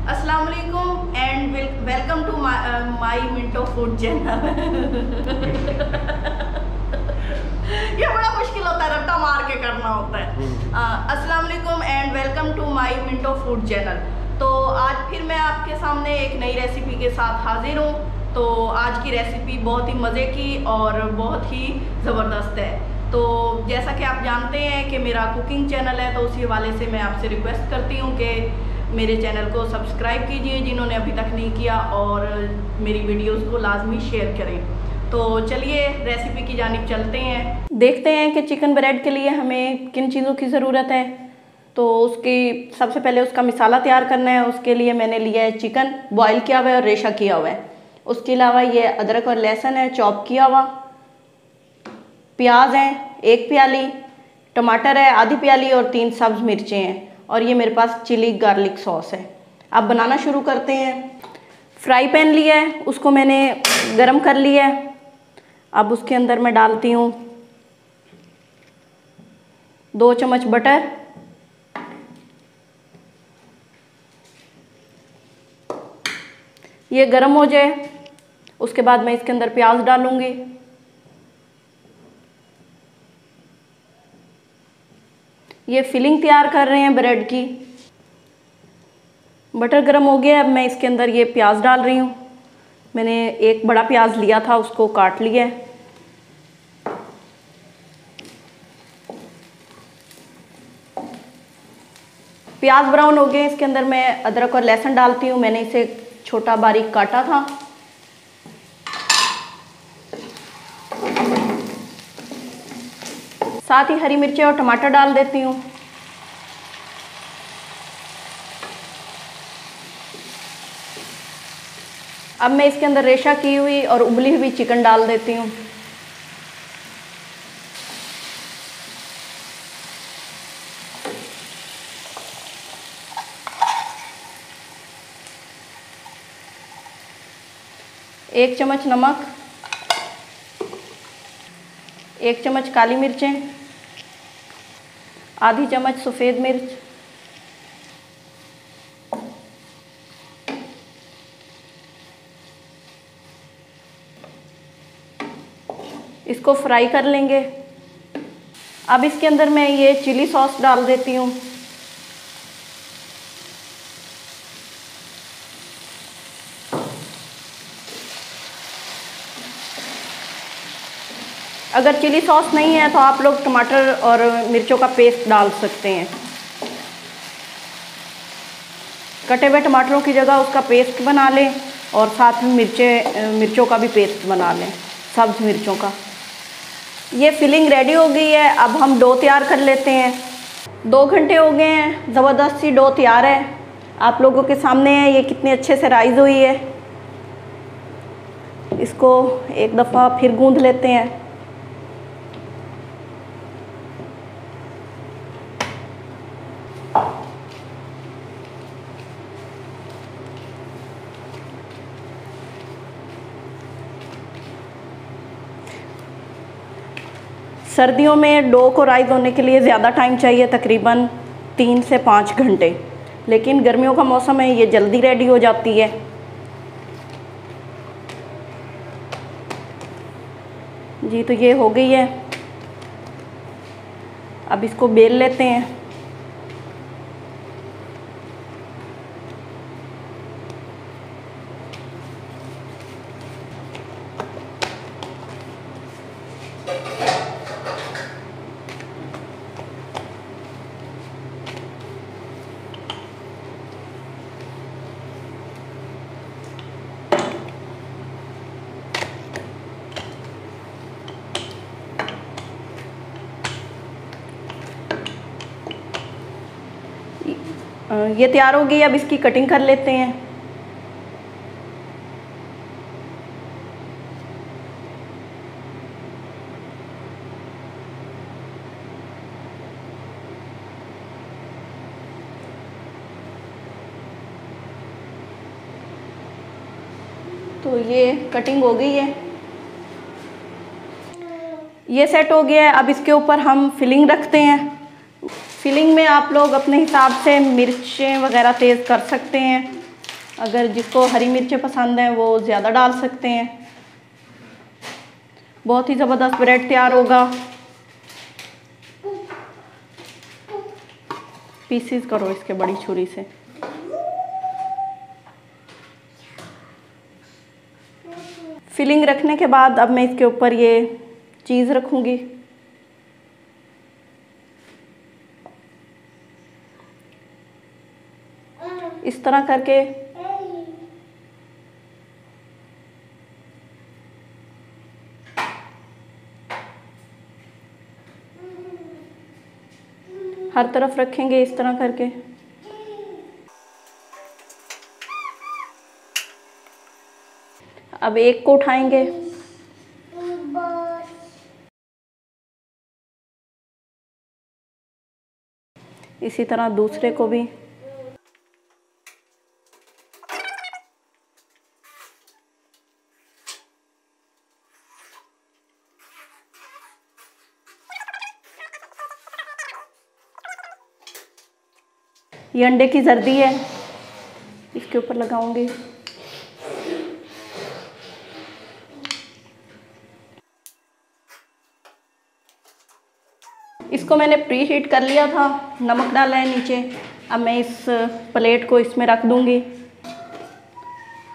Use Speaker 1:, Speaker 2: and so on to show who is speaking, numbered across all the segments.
Speaker 1: अस्सलाम वालेकुम and welcome to my Minto food channel. ये बड़ा मुश्किल होता है, रट्टा मार के करना होता है। अस्सलाम वालेकुम and welcome to my Minto food channel. तो आज फिर मैं आपके सामने एक नई रेसिपी के साथ हाजिर हूँ। तो आज की रेसिपी बहुत ही मज़े की और बहुत ही ज़बरदस्त है। तो जैसा कि आप जानते हैं कि मेरा कुकिंग चैनल है, तो उसी हवाले से मैं आपसे रिक्वेस्ट करती हूँ कि मेरे चैनल को सब्सक्राइब कीजिए जिन्होंने अभी तक नहीं किया, और मेरी वीडियोस को लाजमी शेयर करें। तो चलिए रेसिपी की जानिब चलते हैं, देखते हैं कि चिकन ब्रेड के लिए हमें किन चीज़ों की ज़रूरत है। तो उसकी सबसे पहले उसका मसाला तैयार करना है। उसके लिए मैंने लिया है चिकन बॉयल किया हुआ है और रेशा किया हुआ है। उसके अलावा ये अदरक और लहसुन है चॉप किया हुआ, प्याज है 1 प्याली, टमाटर है आधी प्याली और 3 सब्ज़ मिर्चें हैं, और ये मेरे पास चिली गार्लिक सॉस है। अब बनाना शुरू करते हैं। फ्राई पैन लिया है, उसको मैंने गरम कर लिया है। अब उसके अंदर मैं डालती हूँ 2 चम्मच बटर, ये गरम हो जाए उसके बाद मैं इसके अंदर प्याज डालूंगी। ये फिलिंग तैयार कर रहे हैं ब्रेड की। बटर गरम हो गया, अब मैं इसके अंदर ये प्याज डाल रही हूँ। मैंने एक बड़ा प्याज लिया था, उसको काट लिया है। प्याज ब्राउन हो गए, इसके अंदर मैं अदरक और लहसुन डालती हूँ। मैंने इसे छोटा बारीक काटा था। साथ ही हरी मिर्चें और टमाटर डाल देती हूँ। अब मैं इसके अंदर रेशा की हुई और उबली हुई चिकन डाल देती हूँ। एक चम्मच नमक, 1 चम्मच काली मिर्चें, आधी चम्मच सफ़ेद मिर्च, इसको फ्राई कर लेंगे। अब इसके अंदर मैं ये चिली सॉस डाल देती हूँ। अगर चिली सॉस नहीं है तो आप लोग टमाटर और मिर्चों का पेस्ट डाल सकते हैं। कटे हुए टमाटरों की जगह उसका पेस्ट बना लें, और साथ में मिर्चों का भी पेस्ट बना लें, सब्ज मिर्चों का। ये फिलिंग रेडी हो गई है। अब हम डो तैयार कर लेते हैं। 2 घंटे हो गए हैं, ज़बरदस्त सी डो तैयार है। आप लोगों के सामने है ये कितने अच्छे से राइज हुई है। इसको एक दफ़ा फिर गूंद लेते हैं। सर्दियों में डो को राइज होने के लिए ज़्यादा टाइम चाहिए, तकरीबन 3 से 5 घंटे, लेकिन गर्मियों का मौसम है ये जल्दी रेडी हो जाती है। जी तो ये हो गई है। अब इसको बेल लेते हैं। ये तैयार हो गई। अब इसकी कटिंग कर लेते हैं। तो ये कटिंग हो गई है, ये सेट हो गया है। अब इसके ऊपर हम फिलिंग रखते हैं। फिलिंग में आप लोग अपने हिसाब से मिर्चें वगैरह तेज़ कर सकते हैं, अगर जिसको हरी मिर्चें पसंद हैं वो ज़्यादा डाल सकते हैं। बहुत ही ज़बरदस्त ब्रेड तैयार होगा। पीसीज करो इसके बड़ी छुरी से। फिलिंग रखने के बाद अब मैं इसके ऊपर ये चीज़ रखूँगी। इस तरह करके हर तरफ रखेंगे इस तरह करके। अब एक को उठाएंगे, इसी तरह दूसरे को भी। ये अंडे की जर्दी है, इसके ऊपर लगाऊंगी। इसको मैंने प्री हीट कर लिया था, नमक डाला है नीचे। अब मैं इस प्लेट को इसमें रख दूंगी।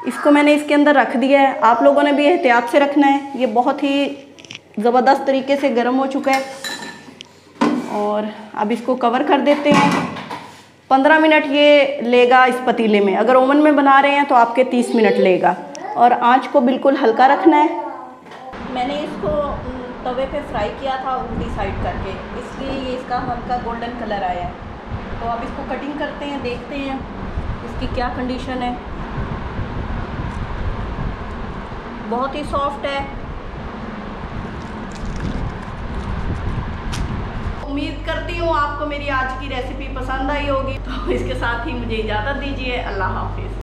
Speaker 1: इसको मैंने इसके अंदर रख दिया है। आप लोगों ने भी एहतियात से रखना है। ये बहुत ही ज़बरदस्त तरीके से गर्म हो चुका है। और अब इसको कवर कर देते हैं। 15 मिनट ये लेगा इस पतीले में। अगर ओवन में बना रहे हैं तो आपके 30 मिनट लेगा। और आंच को बिल्कुल हल्का रखना है। मैंने इसको तवे पे फ्राई किया था उल्टी साइड करके, इसलिए ये इसका हल्का गोल्डन कलर आया है। तो अब इसको कटिंग करते हैं, देखते हैं इसकी क्या कंडीशन है। बहुत ही सॉफ्ट है। उम्मीद करती हूँ आपको मेरी आज की रेसिपी पसंद आई होगी। तो इसके साथ ही मुझे इजाज़त दीजिए। अल्लाह हाफिज़।